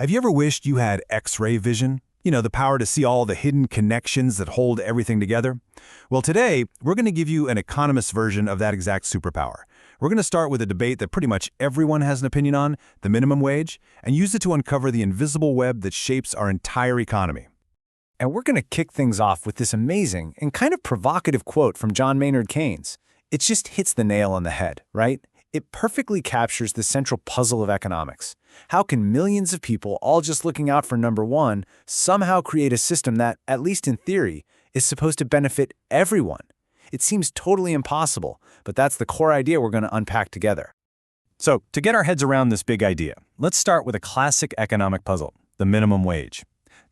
Have you ever wished you had X-ray vision? You know, the power to see all the hidden connections that hold everything together? Well, today, we're going to give you an economist version of that exact superpower. We're going to start with a debate that pretty much everyone has an opinion on, the minimum wage, and use it to uncover the invisible web that shapes our entire economy. And we're going to kick things off with this amazing and kind of provocative quote from John Maynard Keynes. It just hits the nail on the head, right? It perfectly captures the central puzzle of economics. How can millions of people, all just looking out for number one, somehow create a system that, at least in theory, is supposed to benefit everyone? It seems totally impossible, but that's the core idea we're going to unpack together. So, to get our heads around this big idea, let's start with a classic economic puzzle, the minimum wage.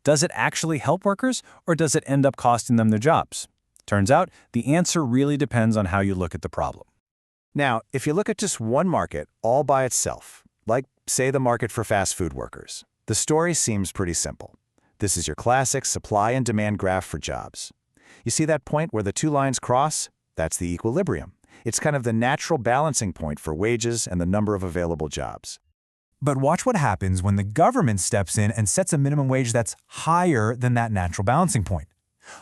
Does it actually help workers, or does it end up costing them their jobs? Turns out, the answer really depends on how you look at the problem. Now, if you look at just one market all by itself, like, say, the market for fast food workers, the story seems pretty simple. This is your classic supply and demand graph for jobs. You see that point where the two lines cross? That's the equilibrium. It's kind of the natural balancing point for wages and the number of available jobs. But watch what happens when the government steps in and sets a minimum wage that's higher than that natural balancing point.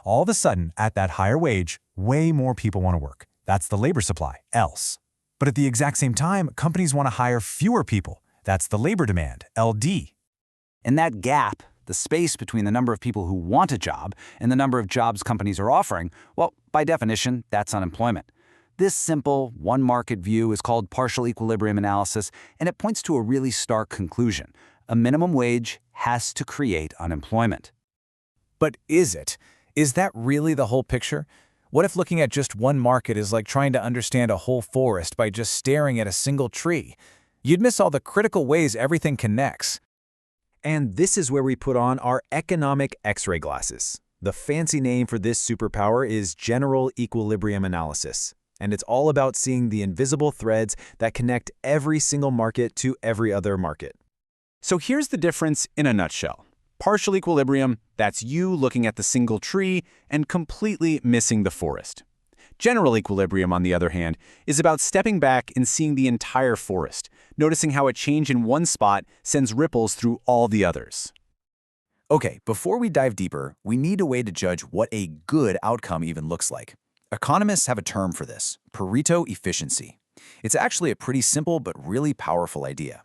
All of a sudden, at that higher wage, way more people want to work. That's the labor supply, else. But at the exact same time, companies want to hire fewer people. That's the labor demand, LD. And that gap, the space between the number of people who want a job and the number of jobs companies are offering, well, by definition, that's unemployment. This simple, one-market view is called partial equilibrium analysis, and it points to a really stark conclusion. A minimum wage has to create unemployment. But is it? Is that really the whole picture? What if looking at just one market is like trying to understand a whole forest by just staring at a single tree? You'd miss all the critical ways everything connects. And this is where we put on our economic X-ray glasses. The fancy name for this superpower is general equilibrium analysis. And it's all about seeing the invisible threads that connect every single market to every other market. So here's the difference in a nutshell. Partial equilibrium, that's you looking at the single tree and completely missing the forest. General equilibrium, on the other hand, is about stepping back and seeing the entire forest, noticing how a change in one spot sends ripples through all the others. Okay, before we dive deeper, we need a way to judge what a good outcome even looks like. Economists have a term for this, Pareto efficiency. It's actually a pretty simple but really powerful idea.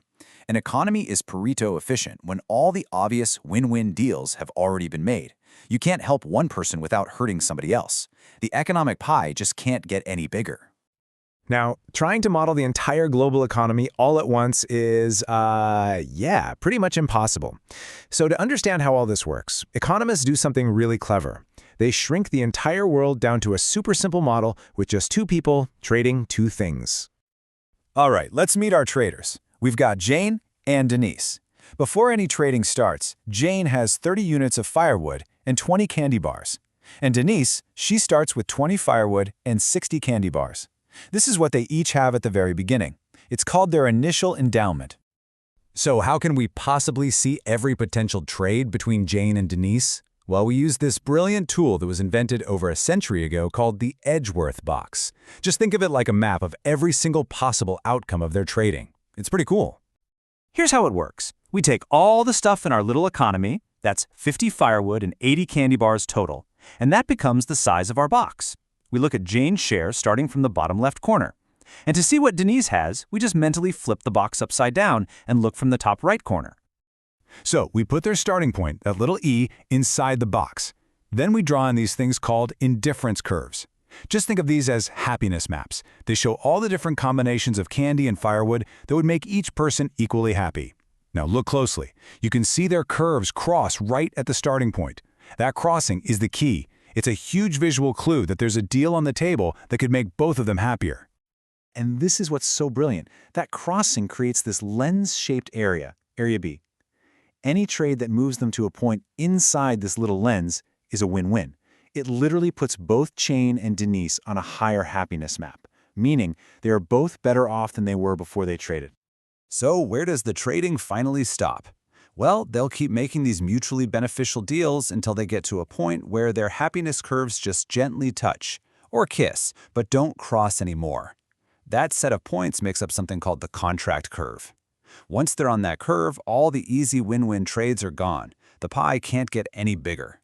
An economy is Pareto efficient when all the obvious win-win deals have already been made. You can't help one person without hurting somebody else. The economic pie just can't get any bigger. Now, trying to model the entire global economy all at once is, pretty much impossible. So to understand how all this works, economists do something really clever. They shrink the entire world down to a super simple model with just two people trading two things. All right, let's meet our traders. We've got Jane and Denise. Before any trading starts, Jane has 30 units of firewood and 20 candy bars. And Denise, she starts with 20 firewood and 60 candy bars. This is what they each have at the very beginning. It's called their initial endowment. So how can we possibly see every potential trade between Jane and Denise? Well, we use this brilliant tool that was invented over a century ago called the Edgeworth box. Just think of it like a map of every single possible outcome of their trading. It's pretty cool. Here's how it works. We take all the stuff in our little economy, that's 50 firewood and 80 candy bars total, and that becomes the size of our box. We look at Jane's share starting from the bottom left corner. And to see what Denise has, we just mentally flip the box upside down and look from the top right corner. So we put their starting point, that little e, inside the box. Then we draw in these things called indifference curves. Just think of these as happiness maps. They show all the different combinations of candy and firewood that would make each person equally happy. Now look closely. You can see their curves cross right at the starting point. That crossing is the key. It's a huge visual clue that there's a deal on the table that could make both of them happier. And this is what's so brilliant. That crossing creates this lens-shaped area, area B. Any trade that moves them to a point inside this little lens is a win-win. It literally puts both Jane and Denise on a higher happiness map, meaning they are both better off than they were before they traded. So where does the trading finally stop? Well, they'll keep making these mutually beneficial deals until they get to a point where their happiness curves just gently touch, or kiss, but don't cross anymore. That set of points makes up something called the contract curve. Once they're on that curve, all the easy win-win trades are gone. The pie can't get any bigger.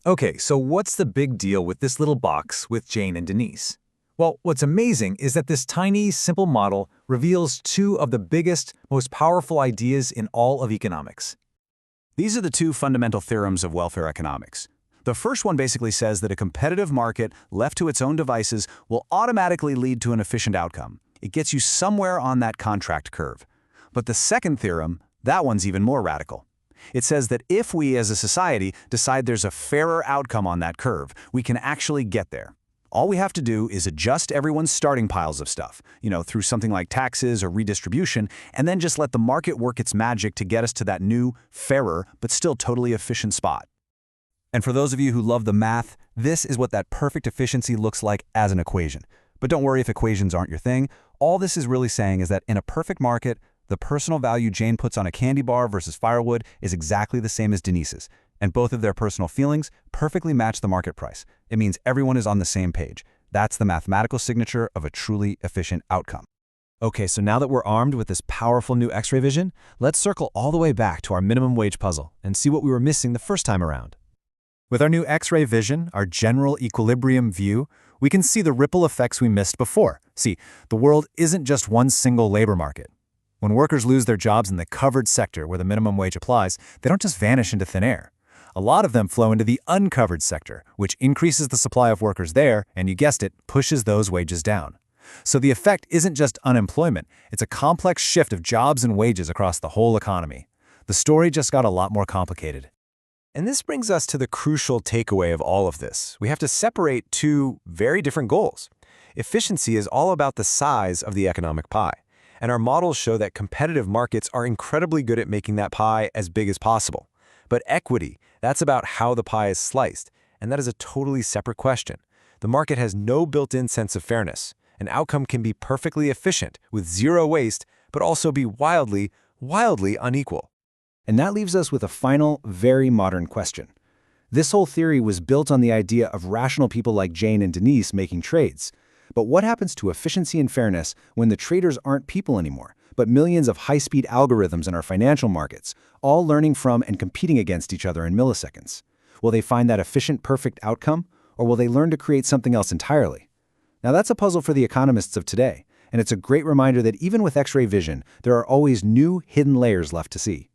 Okay, so what's the big deal with this little box with Jane and Denise? Well, what's amazing is that this tiny, simple model reveals two of the biggest, most powerful ideas in all of economics. These are the two fundamental theorems of welfare economics. The first one basically says that a competitive market left to its own devices will automatically lead to an efficient outcome. It gets you somewhere on that contract curve. But the second theorem, that one's even more radical. It says that if we as a society decide there's a fairer outcome on that curve, we can actually get there. All we have to do is adjust everyone's starting piles of stuff, through something like taxes or redistribution, and then just let the market work its magic to get us to that new, fairer, but still totally efficient spot. And for those of you who love the math, this is what that perfect efficiency looks like as an equation. But don't worry if equations aren't your thing. All this is really saying is that in a perfect market, the personal value Jane puts on a candy bar versus firewood is exactly the same as Denise's, and both of their personal feelings perfectly match the market price. It means everyone is on the same page. That's the mathematical signature of a truly efficient outcome. Okay, so now that we're armed with this powerful new X-ray vision, let's circle all the way back to our minimum wage puzzle and see what we were missing the first time around. With our new X-ray vision, our general equilibrium view, we can see the ripple effects we missed before. See, the world isn't just one single labor market. When workers lose their jobs in the covered sector where the minimum wage applies, they don't just vanish into thin air. A lot of them flow into the uncovered sector, which increases the supply of workers there, and you guessed it, pushes those wages down. So the effect isn't just unemployment, it's a complex shift of jobs and wages across the whole economy. The story just got a lot more complicated. And this brings us to the crucial takeaway of all of this. We have to separate two very different goals. Efficiency is all about the size of the economic pie. And our models show that competitive markets are incredibly good at making that pie as big as possible. But equity, that's about how the pie is sliced, and that is a totally separate question. The market has no built-in sense of fairness. An outcome can be perfectly efficient, with zero waste, but also be wildly, wildly unequal. And that leaves us with a final, very modern question. This whole theory was built on the idea of rational people like Jane and Denise making trades. But what happens to efficiency and fairness when the traders aren't people anymore, but millions of high-speed algorithms in our financial markets, all learning from and competing against each other in milliseconds? Will they find that efficient, perfect outcome, or will they learn to create something else entirely? Now that's a puzzle for the economists of today, and it's a great reminder that even with X-ray vision, there are always new hidden layers left to see.